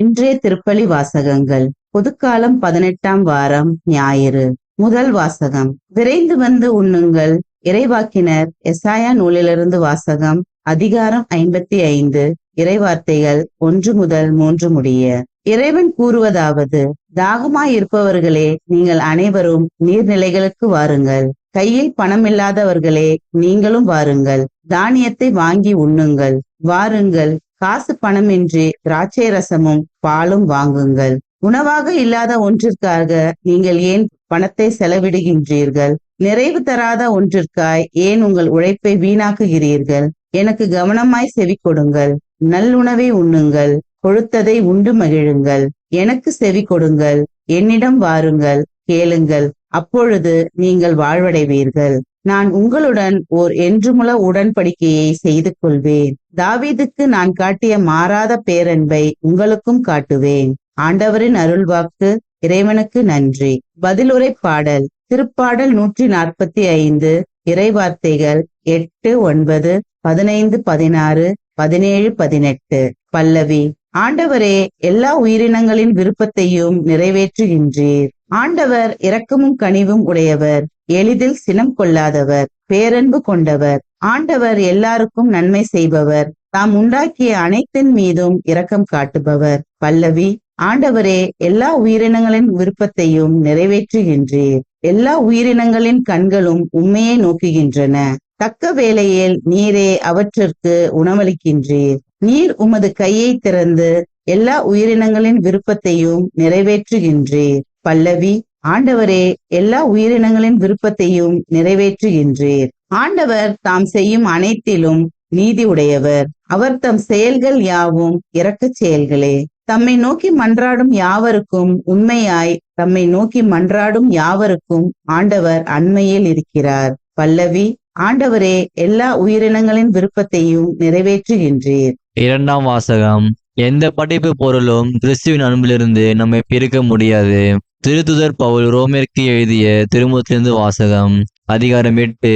இன்றைய திருப்பலி வாசகங்கள். பொதுக்காலம் 18ஆம் வாரம் ஞாயிறு. முதல் வாசகம். விரைந்து வந்து உண்ணுங்கள். இறைவாக்கினர் எசாயா நூலிலிருந்து வாசகம். அதிகாரம் 55. இறைவார்த்தைகள் 1 முதல் 3 முடிய. இறைவன் கூறுவதாவது: தாகமாயிருப்பவர்களே, நீங்கள் அனைவரும் நீர்நிலைகளுக்கு வாருங்கள். கையில் பணமில்லாதவர்களே, நீங்களும் வாருங்கள். தானியத்தை வாங்கி உண்ணுங்கள். வாருங்கள், காசு பணமின்றி திராட்சை ரசமும் பாலும் வாங்குங்கள். உணவாக இல்லாத ஒன்றிற்காக நீங்கள் ஏன் பணத்தை செலவிடுகின்றீர்கள்? நிறைவு தராத ஒன்றிற்காய் ஏன் உங்கள் உழைப்பை வீணாக்குகிறீர்கள்? எனக்கு கவனமாய் செவி கொடுங்கள். நல்லுணவை உண்ணுங்கள். கொழுத்ததை உண்டு மகிழுங்கள். எனக்கு செவி கொடுங்கள். என்னிடம் வாருங்கள், கேளுங்கள். அப்பொழுது நீங்கள் வாழ்வடைவீர்கள். நான் உங்களுடன் ஓர் என்றுமுள்ள உடன்படிக்கையை செய்து கொள்வேன். தாவீதுக்கு நான் காட்டிய மாறாத பேரன்பை உங்களுக்கும் காட்டுவேன். ஆண்டவரின் அருள்வாக்கு. இறைவனுக்கு நன்றி. பதிலுரை பாடல். திருப்பாடல் 145. இறைவார்த்தைகள் 8, 9, 15, 16, 17, 18. பல்லவி. ஆண்டவரே, எல்லா உயிரினங்களின் விருப்பத்தையும் நிறைவேற்றுகின்றீர். ஆண்டவர் இரக்கமும் கனிவும் உடையவர், எளிதில் சினம் கொள்ளாதவர், பேரன்பு கொண்டவர். ஆண்டவர் எல்லாருக்கும் நன்மை செய்பவர், தாம் உண்டாக்கிய அனைத்தின் மீதும் இரக்கம் காட்டுபவர். பல்லவி. ஆண்டவரே, எல்லா உயிரினங்களின் விருப்பத்தையும் நிறைவேற்றுகின்றீர். எல்லா உயிரினங்களின் கண்களும் உண்மையை நோக்குகின்றன. தக்க வேளையில் நீரே அவற்றிற்கு உணவளிக்கின்றீர். நீர் உமது கையை திறந்து எல்லா உயிரினங்களின் விருப்பத்தையும் நிறைவேற்றுகின்றீர். பல்லவி. ஆண்டவரே, எல்லா உயிரினங்களின் விருப்பத்தையும் நிறைவேற்றுகின்றீர். ஆண்டவர் தாம் செய்யும் அனைத்திலும் நீதி உடையவர். அவர் தம் செயல்கள் யாவும் இரக்கச் செயல்களே. தம்மை நோக்கி மன்றாடும் யாவருக்கும் உண்மையாய் தம்மை நோக்கி மன்றாடும் யாவருக்கும் ஆண்டவர் அண்மையில் இருக்கிறார். பல்லவி. ஆண்டவரே, எல்லா உயிரினங்களின் விருப்பத்தையும் நிறைவேற்றுகின்றீர். இரண்டாம் வாசகம். எந்த படைப்பு பொருளும் கிறிஸ்துவின் அன்பிலிருந்து நம்மை பிரிக்க முடியாது. திருத்துதர் பவுல் ரோமேற்கு எழுதிய திருமுகத்திலிருந்து வாசகம். அதிகாரம் 8,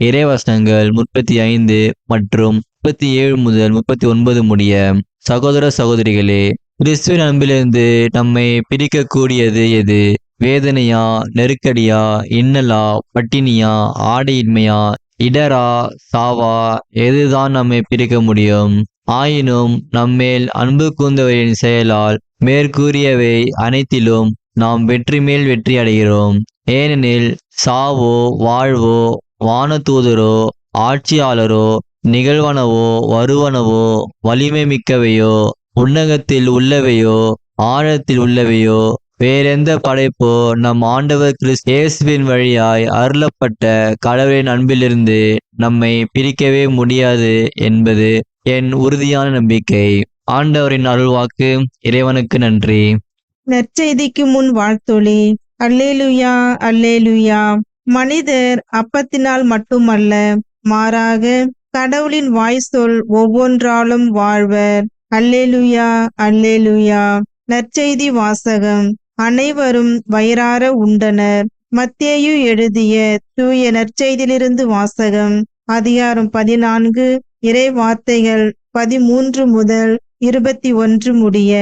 இறைவசனங்கள் 35 மற்றும் 37 முதல் 39 முடிய. சகோதர சகோதரிகளே, கிறிஸ்துவின் அன்பிலிருந்து நம்மை பிரிக்க கூடியது எது? வேதனையா, நெருக்கடியா, இன்னலா, பட்டினியா, ஆடையின்மையா, இடரா, சாவா? எதுதான் நம்மை பிரிக்க முடியும்? ஆயினும் நம்மேல் அன்பு கூர்ந்தவரின் செயலால் மேற்கூறியவை அனைத்திலும் நாம் வெற்றி மேல் வெற்றி அடைகிறோம். ஏனெனில் சாவோ வாழ்வோ, வானதூதரோ, ஆட்சியாளரோ, நிகழ்வனவோ, வருவனவோ, வலிமை மிக்கவையோ, உன்னகத்தில் உள்ளவையோ, ஆழத்தில் உள்ளவையோ, வேறெந்த படைப்போ நம் ஆண்டவர் கிறிஸ்து இயேசுவின் வழியாய் அருளப்பட்ட கடவுளின் அன்பிலிருந்து நம்மை பிரிக்கவே முடியாது என்பது என் உறுதியான நம்பிக்கை. ஆண்டவரின் அருள்வாக்கு. இறைவனுக்கு நன்றி. நற்செய்திக்கு முன் வாழ்த்தொலி. அல்லேலுயா, அல்லேலுயா. மனிதர் அப்பத்தினால் மட்டுமல்ல, மாறாக கடவுளின் வாய் சொல் ஒவ்வொன்றாலும் வாழ்வர். அல்லேலுயா, அல்லேலுயா. நற்செய்தி வாசகம். அனைவரும் வயிறார உண்டனர். மத்தேயு எழுதிய தூய நற்செய்தியிலிருந்து வாசகம். அதிகாரம் 14. இறை வார்த்தைகள் 13 முதல் 21 முடிய.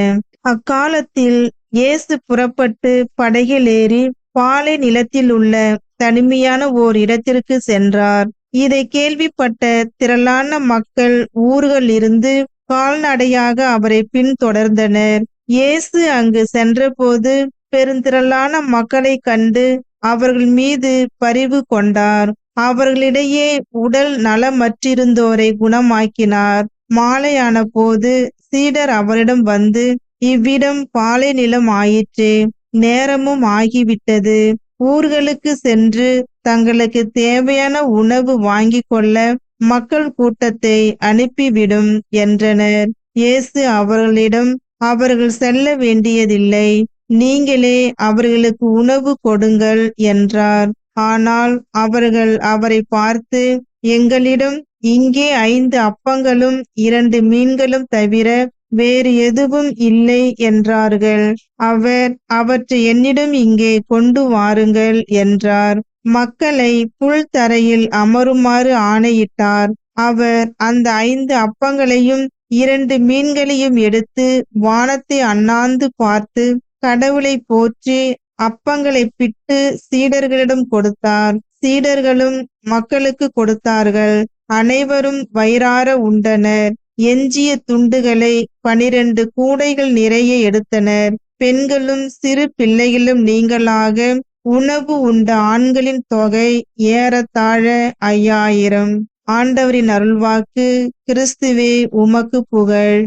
அக்காலத்தில் இயேசு புறப்பட்டு படகில் ஏறி பாலை நிலத்தில் உள்ள தனிமையான ஓர் இடத்திற்கு சென்றார். இதை கேள்விப்பட்ட திரளான மக்கள் ஊர்கள் இருந்து கால்நடையாக அவரை பின்தொடர்ந்தனர். இயேசு அங்கு சென்றபோது பெருந்திரளான மக்களை கண்டு அவர்கள் மீது பரிவு கொண்டார். அவர்களிடையே உடல் நலமற்றிருந்தோரை குணமாக்கினார். மாலையான போது சீடர் அவரிடம் வந்து, இவ்விடம் பாலை நிலம் ஆயிற்றே, நேரமும் ஆகிவிட்டது. ஊர்களுக்கு சென்று தங்களுக்கு தேவையான உணவு வாங்கி கொள்ள மக்கள் கூட்டத்தை அனுப்பிவிடும் என்றனர். இயேசு அவர்களிடம், அவர்கள் செல்ல வேண்டியதில்லை, நீங்களே அவர்களுக்கு உணவு கொடுங்கள் என்றார். ஆனால் அவர்கள் அவரை பார்த்து, எங்களிடம் இங்கே 5 அப்பங்களும் 2 மீன்களும் தவிர வேறு எதுவும் இல்லை என்றார்கள். அவர், அவற்றை என்னிடம் இங்கே கொண்டு வாருங்கள் என்றார். மக்களை புல் தரையில் அமருமாறு ஆணையிட்டார். அவர் அந்த 5 அப்பங்களையும் 2 மீன்களையும் எடுத்து வானத்தை அண்ணாந்து பார்த்து கடவுளை போற்றி அப்பங்களை பிட்டு சீடர்களிடம் கொடுத்தார். சீடர்களும் மக்களுக்கு கொடுத்தார்கள். அனைவரும் வயிறார உண்டனர். எஞ்சிய துண்டுகளை 12 கூடைகள் நிறைய எடுத்தனர். பெண்களும் சிறு பிள்ளைகளும் நீங்களாக உணவு உண்ட ஆண்களின் தொகை ஏறத்தாழ 5000. ஆண்டவரின் அருள்வாக்கு. கிறிஸ்துவே உமக்கு புகழ்.